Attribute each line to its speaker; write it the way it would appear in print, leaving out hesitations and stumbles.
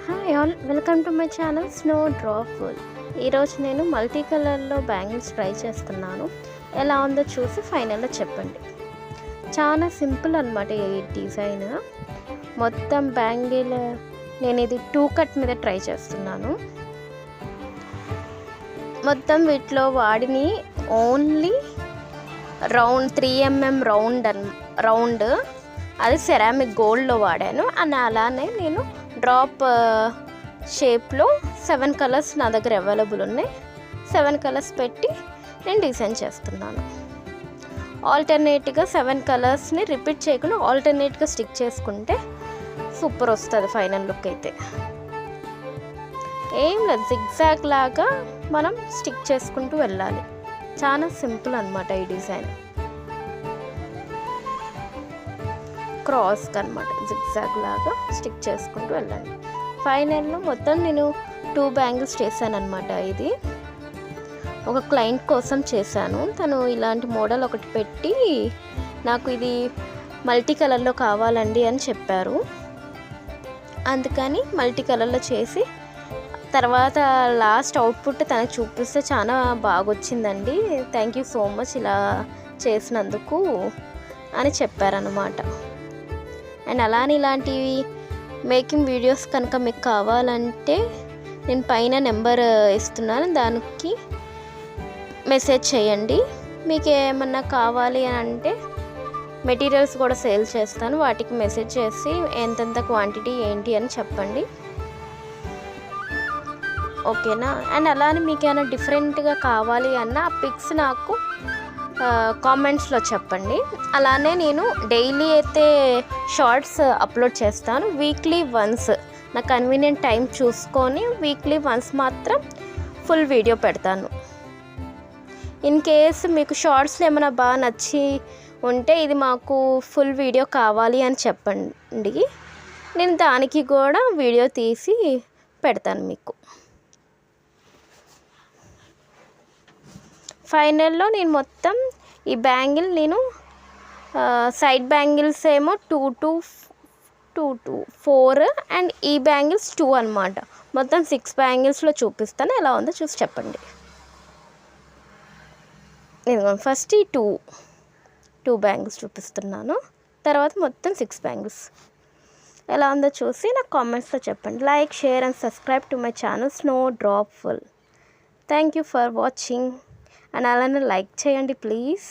Speaker 1: Hi all, welcome to my channel snow dropful. ఈరోజు నేను multi కలర్లో బ్యాంగిల్స్ ట్రై చేస్తున్నాను. ఎలా ఉందో చూసి ఫైనల్లో చెప్పండి. చాలా సింపుల్ అనమాట ఈ డిజైన్. మొత్తం బ్యాంగిల్ నేను ఇది 2 కట్ మీద ట్రై చేస్తున్నాను. మొత్తం వీటిలో వాడిని ఓన్లీ రౌండ్ 3mm రౌండ్ అది సెరామిక్ గోల్డ్లో వాడాను. అండ్ అలానే నేను డ్రాప్ షేప్లో 7 కలర్స్ నా దగ్గర అవైలబుల్ ఉన్నాయి. 7 కలర్స్ పెట్టి నేను డిజైన్ చేస్తున్నాను. ఆల్టర్నేట్గా 7 కలర్స్ని రిపీట్ చేయకుండా ఆల్టర్నేట్గా స్టిక్ చేసుకుంటే సూపర్ వస్తుంది ఫైనల్ లుక్ అయితే. ఏం లేదు, జిగ్జాగ్ లాగా మనం స్టిక్ చేసుకుంటూ వెళ్ళాలి. చాలా సింపుల్ అనమాట ఈ డిజైన్. క్రాస్గా అనమాట జిగ్జాగ్ లాగా స్టిక్ చేసుకుంటూ వెళ్ళండి. ఫైనల్లో మొత్తం నేను 2 బ్యాంగిల్స్ చేశాను అనమాట. ఇది ఒక క్లయింట్ కోసం చేశాను. తను ఇలాంటి మోడల్ ఒకటి పెట్టి నాకు ఇది మల్టీ కలర్లో కావాలండి అని చెప్పారు. అందుకని మల్టీ కలర్లో చేసి తర్వాత లాస్ట్ అవుట్పుట్ తనకు చూపిస్తే చాలా బాగా వచ్చిందండి, థ్యాంక్ యూ సో మచ్ ఇలా చేసినందుకు అని చెప్పారనమాట. అండ్ అలానే ఇలాంటివి మేకింగ్ వీడియోస్ కనుక మీకు కావాలంటే నేను పైన నెంబర్ ఇస్తున్నాను, దానికి మెసేజ్ చేయండి. మీకు ఏమన్నా కావాలి అని అంటే మెటీరియల్స్ కూడా సేల్ చేస్తాను, వాటికి మెసేజ్ చేసి ఎంతెంత క్వాంటిటీ ఏంటి అని చెప్పండి, ఓకేనా. అండ్ అలానే మీకు ఏమైనా డిఫరెంట్గా కావాలి అన్న ఆ పిక్స్ నాకు కామెంట్స్లో చెప్పండి. అలానే నేను డైలీ అయితే షార్ట్స్ అప్లోడ్ చేస్తాను. వీక్లీ వన్స్ నా కన్వీనియంట్ టైం చూసుకొని వీక్లీ వన్స్ మాత్రం ఫుల్ వీడియో పెడతాను. ఇన్ కేస్ మీకు షార్ట్స్లో ఏమైనా బాగా నచ్చి ఉంటే ఇది మాకు ఫుల్ వీడియో కావాలి అని చెప్పండి, నేను దానికి కూడా వీడియో తీసి పెడతాను మీకు. ఫైనల్లో నేను మొత్తం ఈ బ్యాంగిల్ నేను సైడ్ బ్యాంగిల్స్ ఏమో 2 4 అండ్ ఈ బ్యాంగిల్స్ 2 అనమాట. మొత్తం 6 బ్యాంగిల్స్లో చూపిస్తాను, ఎలా ఉందో చూసి చెప్పండి. నేను ఫస్ట్ ఈ 2 బ్యాంగిల్స్ చూపిస్తున్నాను, తర్వాత మొత్తం 6 బ్యాంగిల్స్. ఎలా ఉందో చూసి నాకు కామెంట్స్లో చెప్పండి. Like, share and subscribe to my channel snow dropful. Thank you for watching. And అలానే లైక్ చేయండి ప్లీజ్.